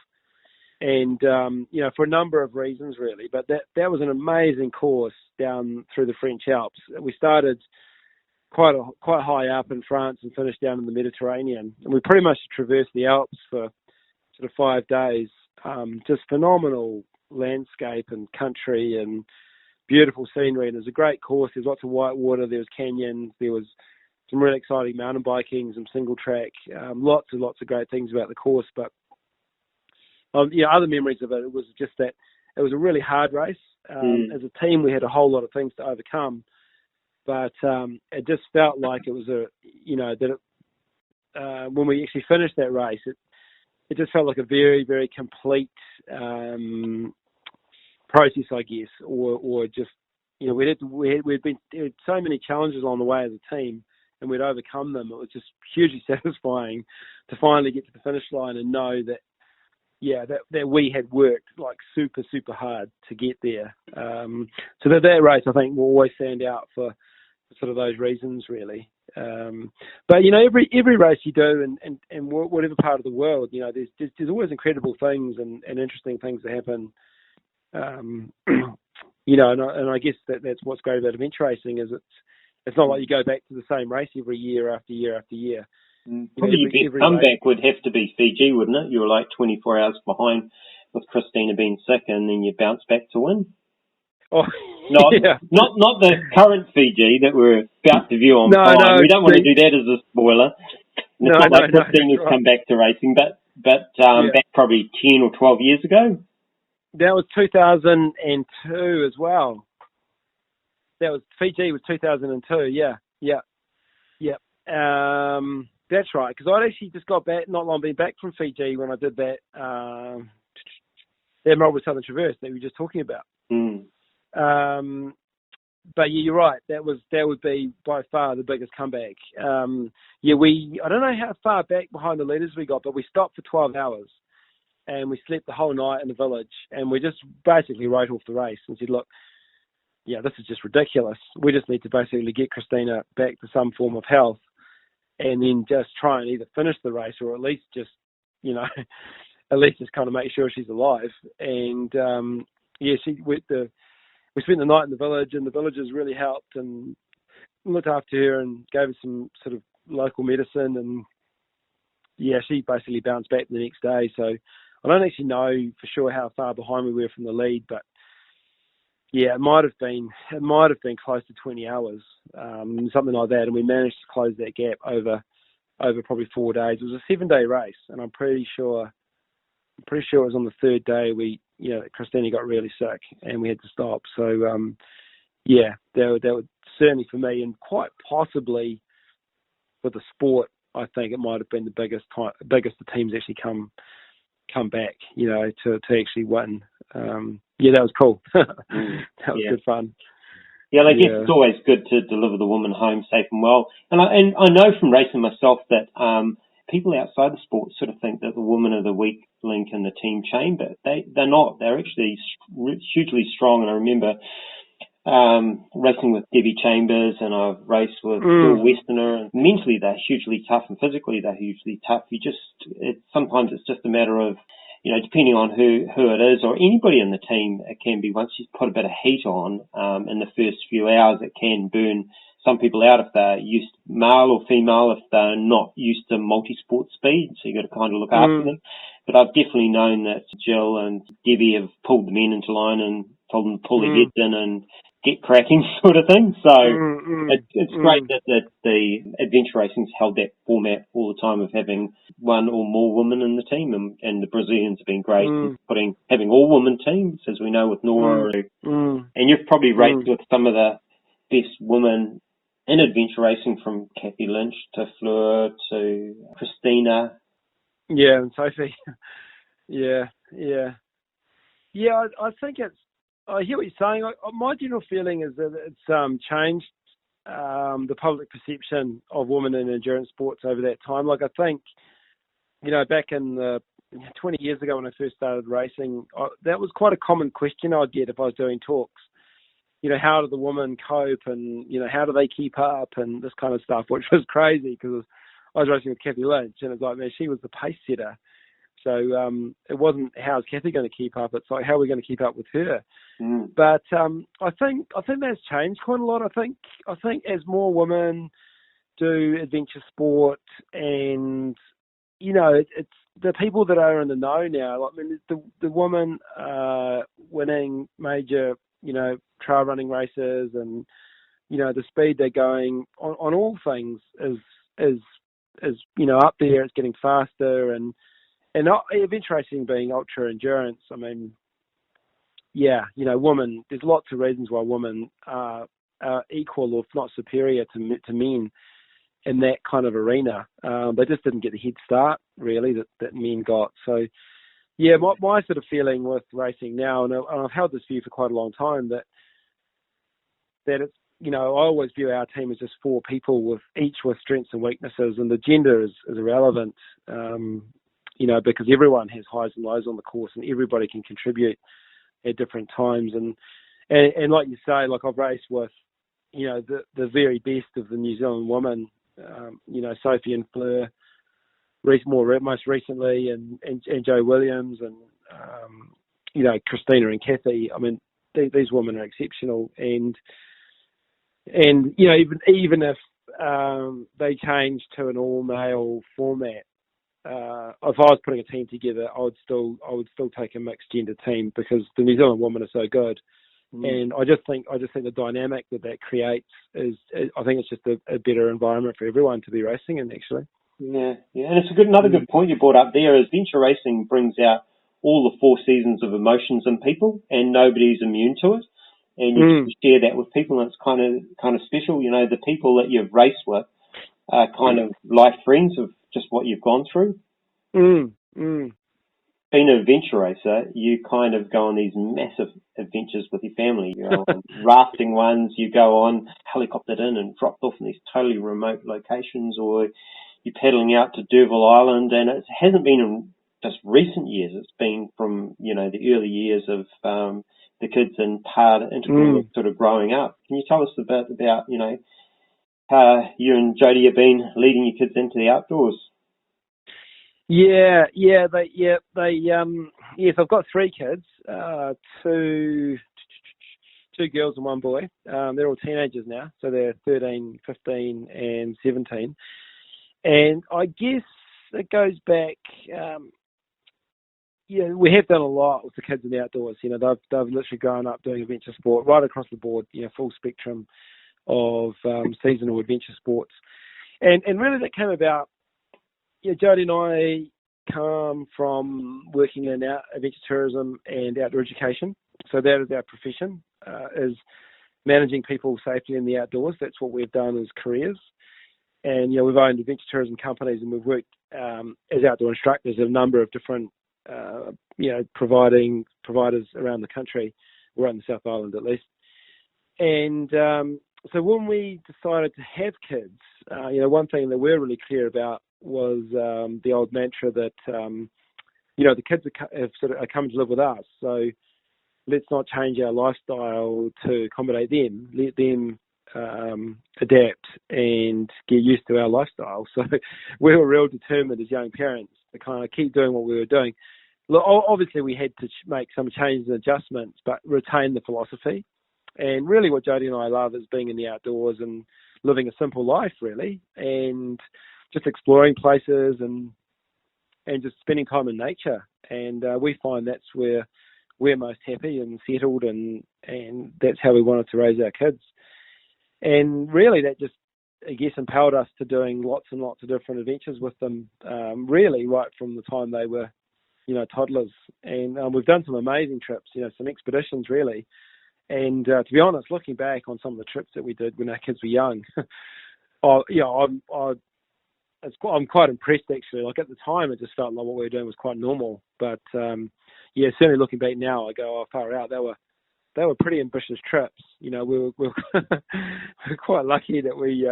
and for a number of reasons really. But that was an amazing course down through the French Alps. We started quite high up in France and finished down in the Mediterranean, and we pretty much traversed the Alps for sort of 5 days. Just phenomenal landscape and country and beautiful scenery, and it was a great course. There's lots of white water, there was canyons, there was some really exciting mountain biking, some single track, lots of great things about the course. But other memories of it was just that it was a really hard race. As a team, we had a whole lot of things to overcome, but it just felt like it was when we actually finished that race, it just felt like a very, very complete process, I guess, or just we had so many challenges along the way as a team, and we'd overcome them. It was just hugely satisfying to finally get to the finish line and know that we had worked like super, super hard to get there. So that race, I think, will always stand out for sort of those reasons, really. But every race you do, and whatever part of the world, there's always incredible things and interesting things that happen. And I guess that's what's great about adventure racing is it's not like you go back to the same race every year after year after year. Probably your best comeback would have to be Fiji, wouldn't it? You were like 24 hours behind with Christina being sick, and then you bounced back to win. Oh, not the current Fiji that we're about to view on. No, we don't want to do that as a spoiler. And it's not like Christina's come back to racing, but back probably 10 or 12 years ago. That was 2002 as well. Fiji was 2002. Yeah. That's right, because I'd actually just got back, not long been back from Fiji when I did that Melbourne Southern Traverse that we were just talking about. But yeah, you're right. That would be by far the biggest comeback. I don't know how far back behind the leaders we got, but we stopped for 12 hours and we slept the whole night in the village, and we just basically wrote off the race and said, look, yeah, this is just ridiculous. We just need to basically get Christina back to some form of health, and then just try and either finish the race or at least just, at least just kind of make sure she's alive. And we spent the night in the village, and the villagers really helped and looked after her and gave her some sort of local medicine. And yeah, she basically bounced back the next day. So I don't actually know for sure how far behind we were from the lead, but yeah, it might have been close to 20 hours, something like that. And we managed to close that gap over probably 4 days. It was a 7-day race, and I'm pretty sure it was on the third day Christina got really sick and we had to stop. So that would certainly for me, and quite possibly for the sport, I think it might have been the biggest the teams actually come back, to actually win. That was cool. That was good fun. Yeah, I guess it's always good to deliver the woman home safe and well. And I know from racing myself that people outside the sport sort of think that the women are the weak link in the team chain, but they're not. They're actually hugely strong. And I remember racing with Debbie Chambers, and I've raced with Bill Westerner. And mentally, they're hugely tough, and physically, they're hugely tough. Sometimes it's just a matter of, depending on who it is or anybody in the team, it can be once you put a bit of heat on in the first few hours, it can burn some people out if they're used, male or female, if they're not used to multi-sport speed. So you've got to kind of look after them. But I've definitely known that Jill and Debbie have pulled the men into line and told them to pull their heads in and get cracking sort of thing. So it's great that the adventure racing's held that format all the time of having one or more women in the team, and the Brazilians have been great in having all women teams, as we know with Nora. And you've probably raced with some of the best women in adventure racing, from Kathy Lynch to Fleur to Christina. Yeah, and Sophie. Yeah. I think I hear what you're saying. My general feeling is that it's changed the public perception of women in endurance sports over that time. Like, I think, back in 20 years ago when I first started racing, that was quite a common question I'd get if I was doing talks. How do the women cope, and, how do they keep up, and this kind of stuff, which was crazy because I was racing with Kathy Lynch, and it's like, man, she was the pace setter. So it wasn't how's Kathy going to keep up. It's like, how are we going to keep up with her? But I think that's changed quite a lot. I think as more women do adventure sport, and it's the people that are in the know now. I mean, the women winning major trail running races, and the speed they're going on all things is up there. It's getting faster, and adventure racing being ultra endurance. I mean, women. There's lots of reasons why women are equal, or if not superior, to men in that kind of arena. They just didn't get the head start really that men got. So yeah, my sort of feeling with racing now, and I've held this view for quite a long time, that it's, I always view our team as just four people each with strengths and weaknesses, and the gender is irrelevant, because everyone has highs and lows on the course, and everybody can contribute at different times. And like you say, like, I've raced with, the very best of the New Zealand women, Sophie and Fleur, most recently, and Jo Williams, and Christina and Kathy. I mean, these women are exceptional, and even if they change to an all male format, if I was putting a team together, I would still take a mixed gender team, because the New Zealand women are so good. And I just think the dynamic that creates is, I think it's just a better environment for everyone to be racing in, actually. Yeah, and it's another good point you brought up there. Is adventure racing brings out all the four seasons of emotions in people, and nobody's immune to it. And you share that with people, and it's kind of special. The people that you've raced with, kind of life friends of just what you've gone through? Being an adventure racer, you kind of go on these massive adventures with your family. You go on rafting ones, you go on helicoptered in and dropped off in these totally remote locations, or you're paddling out to D'Urville Island, and it hasn't been in just recent years. It's been from, the early years of the kids and part integral sort of growing up. Can you tell us a bit about, how you and Jodie have been leading your kids into the outdoors? Yes, I've got 3 kids, two girls and 1 boy. They're all teenagers now, so they're 13, 15, and 17. And I guess it goes back, we have done a lot with the kids in the outdoors. They've literally grown up doing adventure sport right across the board, full spectrum of seasonal adventure sports. And really that came about, Jodie and I come from working in adventure tourism and outdoor education. So that is our profession, is managing people safely in the outdoors. That's what we've done as careers. And, we've owned adventure tourism companies, and we've worked as outdoor instructors at a number of different, providers around the country, or around the South Island at least. And so when we decided to have kids, one thing that we're really clear about was the old mantra that, the kids are coming to live with us. So let's not change our lifestyle to accommodate them. Let them adapt and get used to our lifestyle. So we were real determined as young parents to kind of keep doing what we were doing. Look, obviously we had to make some changes and adjustments, but retain the philosophy. And really what Jodie and I love is being in the outdoors and living a simple life, really, and just exploring places and just spending time in nature. And we find that's where we're most happy and settled, and that's how we wanted to raise our kids. And really that just, I guess, empowered us to doing lots and lots of different adventures with them, really right from the time they were, toddlers. And we've done some amazing trips, some expeditions really. And to be honest, looking back on some of the trips that we did when our kids were young, I'm quite impressed actually. Like at the time, it just felt like what we were doing was quite normal. But certainly looking back now, I go, oh, far out. They were pretty ambitious trips. We were we're quite lucky that we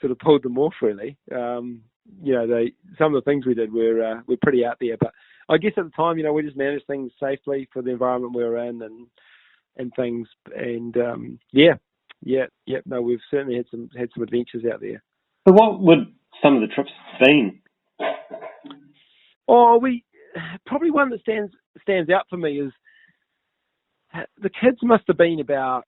sort of pulled them off really. Some of the things we did were pretty out there. But I guess at the time, we just managed things safely for the environment we were in and things. And we've certainly had some adventures out there. So what would some of the trips been? Oh, probably one that stands out for me is the kids must have been about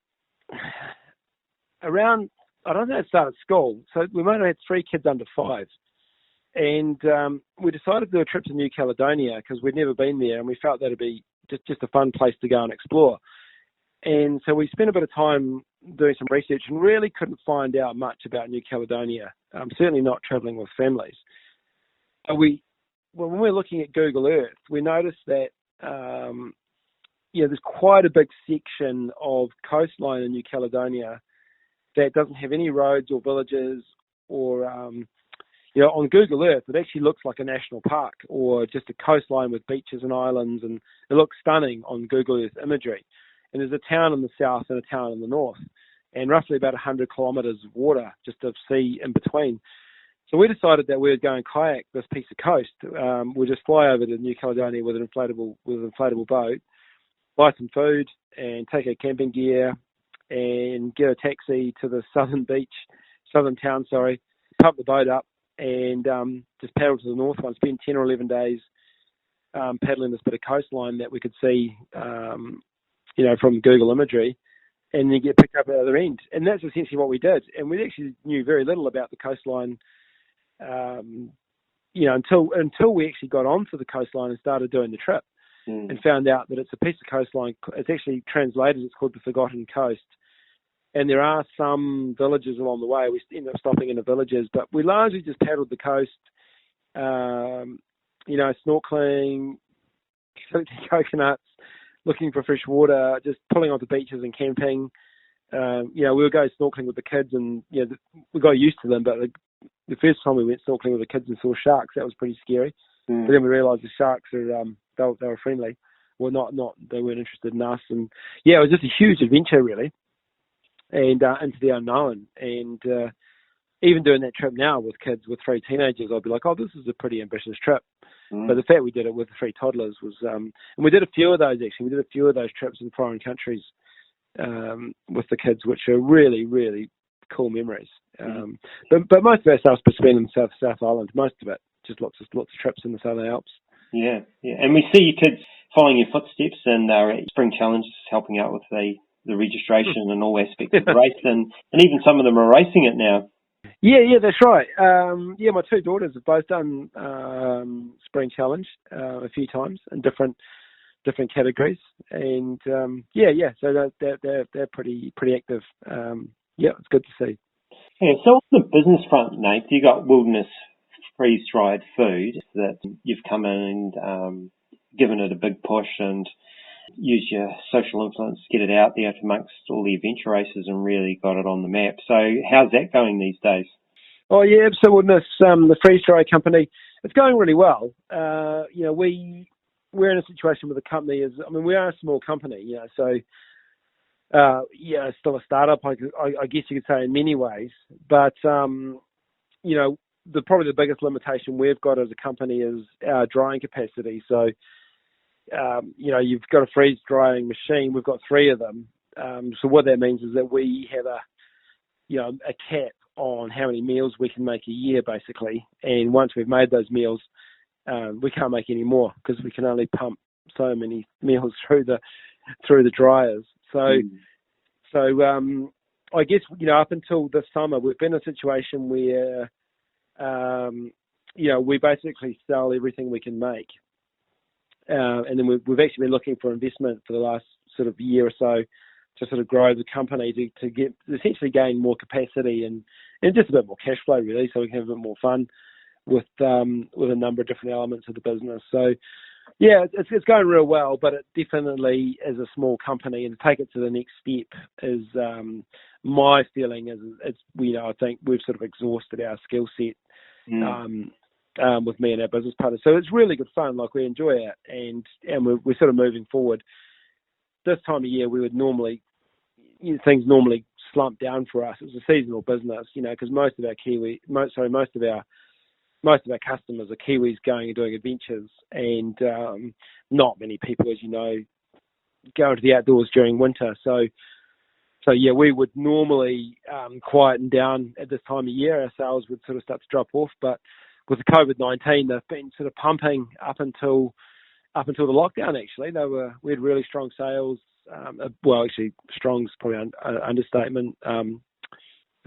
around, I don't know, it started school. So we might have had 3 kids under 5. And we decided to do a trip to New Caledonia because we'd never been there, and we felt that'd be just a fun place to go and explore. And so we spent a bit of time doing some research and really couldn't find out much about New Caledonia, certainly not travelling with families. When we're looking at Google Earth, we noticed that there's quite a big section of coastline in New Caledonia that doesn't have any roads or villages or, on Google Earth, it actually looks like a national park or just a coastline with beaches and islands, and it looks stunning on Google Earth imagery. And there's a town in the south and a town in the north, and roughly about 100 kilometres of water, just of sea in between. So we decided that we would go and kayak this piece of coast. We'd just fly over to New Caledonia with an inflatable boat, buy some food, and take our camping gear, and get a taxi to the southern town, pump the boat up, and just paddle to the north one, spend 10 or 11 days paddling this bit of coastline that we could see, from Google imagery, and then get picked up at the other end. And that's essentially what we did. And we actually knew very little about the coastline, until we actually got onto the coastline and started doing the trip, and found out that it's a piece of coastline. It's actually translated, it's called the Forgotten Coast. And there are some villages along the way. We ended up stopping in the villages, but we largely just paddled the coast, snorkeling, collecting coconuts, looking for fresh water, just pulling onto beaches and camping. We would go snorkeling with the kids, and we got used to them, but the first time we went snorkeling with the kids and saw sharks, that was pretty scary. But then we realised the sharks are they were friendly. Well, not they weren't interested in us, and yeah, it was just a huge adventure really, and into the unknown. And even doing that trip now with kids with 3 teenagers, I'd be like, oh, this is a pretty ambitious trip. But the fact we did it with the 3 toddlers was, and we did a few of those actually. We did a few of those trips in foreign countries with the kids, which are really, really cool memories. But most of our stuff's been in the South Island. Most of it, just lots of trips in the Southern Alps. Yeah. And we see your kids following your footsteps, and they're at Spring Challenges, helping out with the registration and all aspects of the race, and even some of them are racing it now. Yeah, that's right. My 2 daughters have both done Spring Challenge a few times in different categories, and so they're pretty active. It's good to see. Yeah, so on the business front, Nate, you got Wilderness freeze-dried food that you've come in and given it a big push and used your social influence to get it out there amongst all the adventure races and really got it on the map. So how's that going these days? Oh yeah, so Wilderness, the freeze-dried company, it's going really well. We're in a situation with the company we are a small company, so it's still a startup, I guess you could say in many ways. But, probably the biggest limitation we've got as a company is our drying capacity. So, you've got a freeze drying machine. We've got 3 of them. So what that means is that we have a cap on how many meals we can make a year, basically. And once we've made those meals, we can't make any more because we can only pump so many meals through the dryers. So I guess, up until this summer, we've been in a situation where, we basically sell everything we can make. And then we've actually been looking for investment for the last sort of year or so to sort of grow the company to get essentially gain more capacity and just a bit more cash flow really, so we can have a bit more fun with a number of different elements of the business. So yeah, it's going real well, but it definitely is a small company, and to take it to the next step is my feeling is I think we've sort of exhausted our skill set with me and our business partners. So it's really good fun. Like, we enjoy it, and we're sort of moving forward. This time of year, we would normally things normally slump down for us. It's a seasonal business, because most of our customers are Kiwis going and doing adventures, and not many people, as you know, go into the outdoors during winter. So yeah, we would normally quieten down at this time of year. Our sales would sort of start to drop off, but with the COVID-19, they've been sort of pumping up until the lockdown. Actually, we had really strong sales. Actually, strong's probably an understatement.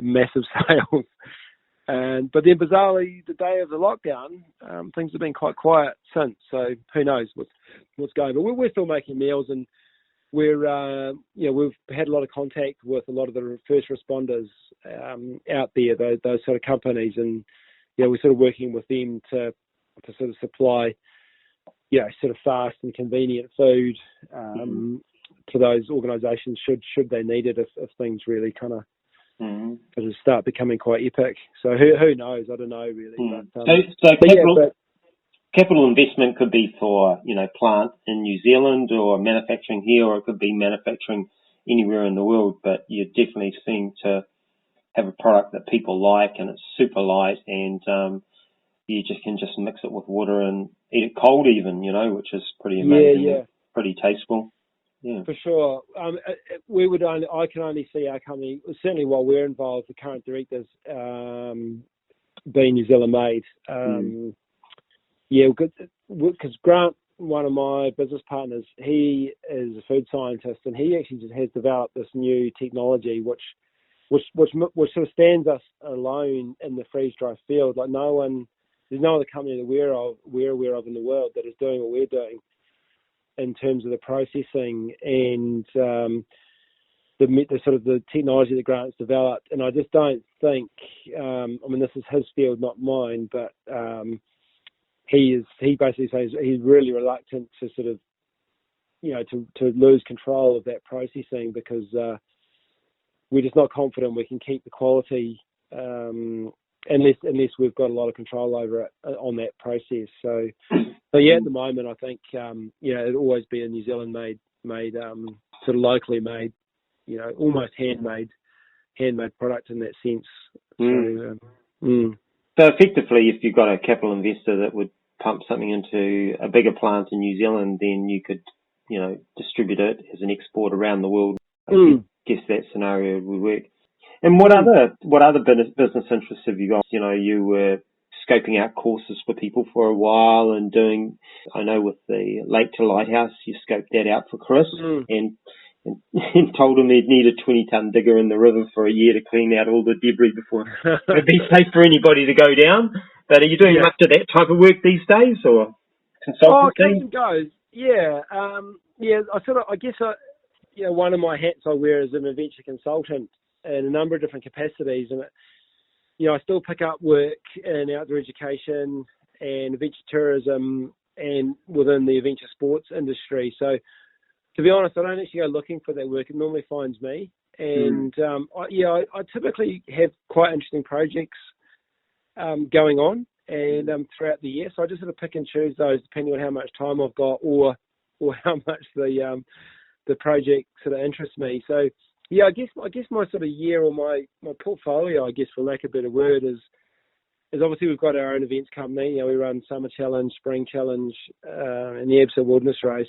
Massive sales. But then bizarrely, the day of the lockdown, things have been quite quiet since. So who knows what's going on. But we're still making meals, and we've had a lot of contact with a lot of the first responders out there, those sort of companies, and we're sort of working with them to sort of supply, sort of fast and convenient food to those organisations should they need it if things really kind of start becoming quite epic. So who knows? I don't know really. But, capital investment could be for plant in New Zealand or manufacturing here, or it could be manufacturing anywhere in the world. But you definitely seem to have a product that people like, and it's super light, and you can just mix it with water and eat it cold even, which is pretty amazing. Yeah. Pretty tasteful. Yeah, for sure. I can only see our company, certainly while we're involved, the current directors being New Zealand made. Because Grant, one of my business partners, he is a food scientist, and he actually just has developed this new technology which sort of stands us alone in the freeze dry field. Like, there's no other company that we're aware of in the world that is doing what we're doing in terms of the processing and the sort of the technology that Grant's developed. And I just don't think, this is his field, not mine, but he basically says he's really reluctant to sort of, to lose control of that processing, because we're just not confident we can keep the quality unless we've got a lot of control over it on that process. So yeah, at the moment, I think it'd always be a New Zealand made sort of locally made, almost handmade product in that sense. So effectively, if you've got a capital investor that would pump something into a bigger plant in New Zealand, then you could, distribute it as an export around the world. I guess that scenario would work. And what other business interests have you got? You were scoping out courses for people for a while and doing, I know with the Lake to Lighthouse, you scoped that out for Chris and told him he'd need a 20-ton digger in the river for a year to clean out all the debris before it'd be safe for anybody to go down. But are you doing much of that type of work these days, or consultancy? Comes and goes. Yeah. I guess one of my hats I wear is an adventure consultant in a number of different capacities, and I still pick up work in outdoor education and adventure tourism and within the adventure sports industry. So, to be honest, I don't actually go looking for that work. It normally finds me. And I typically have quite interesting projects going on and throughout the year. So I just sort of pick and choose those depending on how much time I've got or how much the project sort of interests me. So yeah, I guess my sort of year or my portfolio, I guess for lack of a better word, is obviously we've got our own events company. We run Summer Challenge, Spring Challenge, and the Absa Wilderness Race.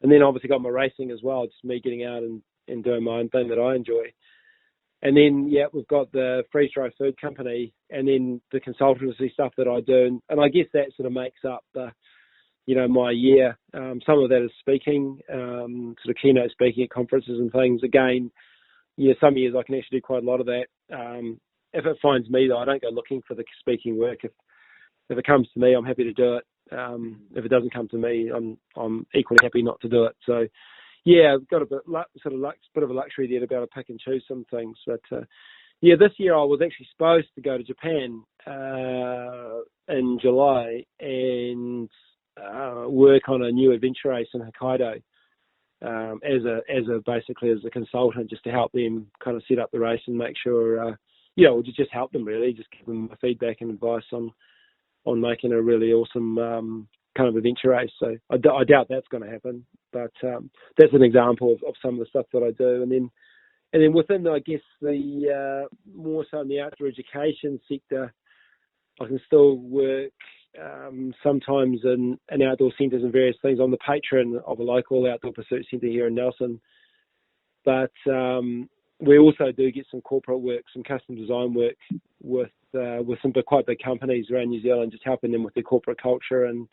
And then obviously got my racing as well, just me getting out and doing my own thing that I enjoy. And then, we've got the Freeze Dry Food Company and then the consultancy stuff that I do. And I guess that sort of makes up my year. Some of that is speaking, sort of keynote speaking at conferences and things. Again, some years I can actually do quite a lot of that. If it finds me, though, I don't go looking for the speaking work. If it comes to me, I'm happy to do it. If it doesn't come to me, I'm equally happy not to do it. So, I've got a bit of a luxury there to be able to pick and choose some things. But this year I was actually supposed to go to Japan in July and work on a new adventure race in Hokkaido as a consultant, just to help them kind of set up the race and make sure, or just help them really, just give them feedback and advice on making a really awesome kind of adventure race. So I doubt that's going to happen, but that's an example of some of the stuff that I do. And then within, I guess, the more so in the outdoor education sector, I can still work sometimes in outdoor centres and various things. I'm the patron of a local outdoor pursuit centre here in Nelson, but we also do get some corporate work, some custom design work with some quite big companies around New Zealand, just helping them with their corporate culture and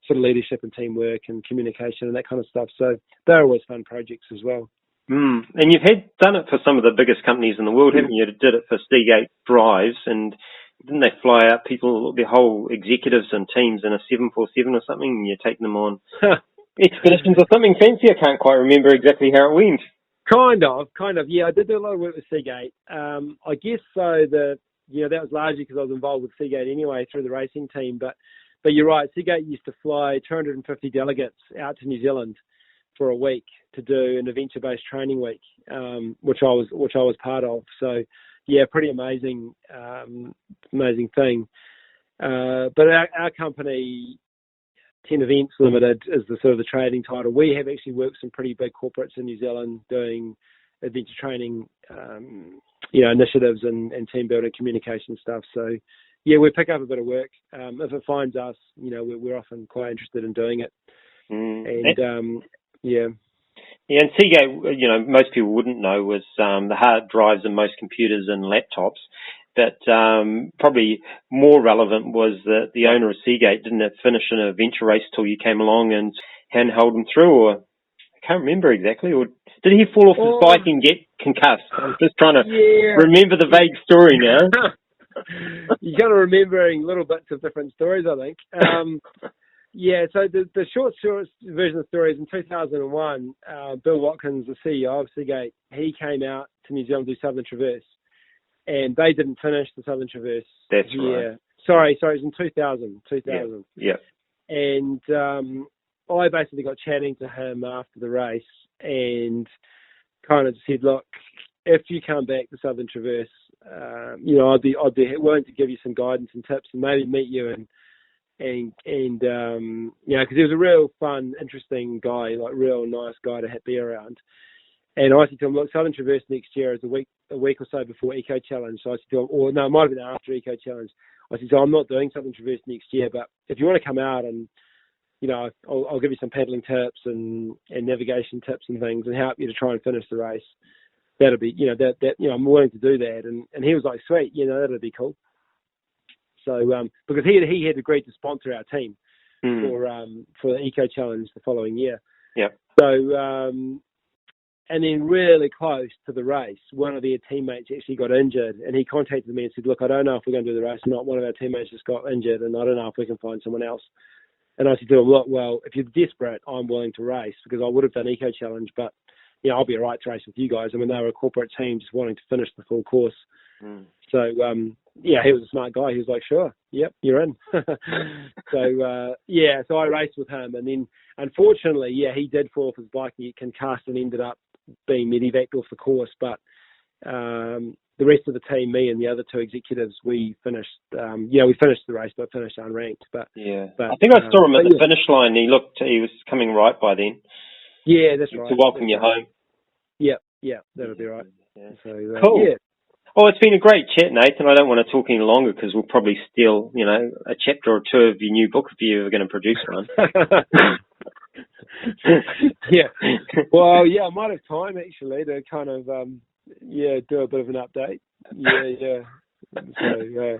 sort of leadership and teamwork and communication and that kind of stuff. So they're always fun projects as well. And you've done it for some of the biggest companies in the world, haven't you? You did it for Seagate Drives, and didn't they fly out people, their whole executives and teams in a 747 or something, and you take them on expeditions or something fancy? I can't quite remember exactly how it went. Kind of. Yeah, I did do a lot of work with Seagate. I guess so that was largely because I was involved with Seagate anyway through the racing team. But you're right, Seagate used to fly 250 delegates out to New Zealand for a week to do an adventure-based training week, which I was part of. So yeah, pretty amazing thing. But our company, 10 Events Limited, is the sort of the trading title. We have actually worked with some pretty big corporates in New Zealand doing adventure training, initiatives and team building communication stuff. So yeah, we pick up a bit of work. If it finds us, we're often quite interested in doing it. And Seagate, most people wouldn't know, was the hard drives in most computers and laptops. But probably more relevant was that the owner of Seagate didn't finish an adventure race till you came along and handheld him through, or I can't remember exactly. Or did he fall off his bike and get concussed? I'm just trying to remember the vague story now. You're kind of remembering little bits of different stories, I think. So the short version of the story is in 2001, Bill Watkins, the CEO of Seagate, he came out to New Zealand to do Southern Traverse, and they didn't finish the Southern Traverse. That's right. Sorry, it was in 2000. Yeah. And I basically got chatting to him after the race and kind of said, look, if you come back to Southern Traverse, I'd be willing to give you some guidance and tips and maybe meet you and because he was a real fun, interesting guy, like real nice guy to be around. And I said to him, look, Southern Traverse next year is a week or so before Eco Challenge. So I said to him, or no, it might have been after Eco Challenge. I said, so I'm not doing Southern Traverse next year, but if you want to come out and, I'll give you some paddling tips and navigation tips and things and help you to try and finish the race. That'll be, I'm willing to do that. And he was like, sweet, that'll be cool. So, because he had agreed to sponsor our team for the Eco Challenge the following year. Yeah. So, and then really close to the race, one of their teammates actually got injured, and he contacted me and said, look, I don't know if we're going to do the race or not. One of our teammates just got injured, and I don't know if we can find someone else. And I said to him, look, well, if you're desperate, I'm willing to race, because I would have done Eco Challenge, but, I'll be all right to race with you guys. I mean, they were a corporate team just wanting to finish the full course. So, he was a smart guy. He was like, sure, yep, you're in. So I raced with him. And then, unfortunately, he did fall off his bike and get concussed and ended up being medevaced off the course. But the rest of the team, me and the other two executives, we finished, we finished the race, but finished unranked. But I think I saw him at the finish line. He was coming right by then. Yeah, that's right. To welcome you home. Yeah, that'll be right. Yeah. So, cool. Yeah. Oh, it's been a great chat, Nathan. I don't want to talk any longer because we'll probably steal, a chapter or two of your new book if you're ever going to produce one. Yeah. Well, I might have time actually to kind of, do a bit of an update. Yeah. So,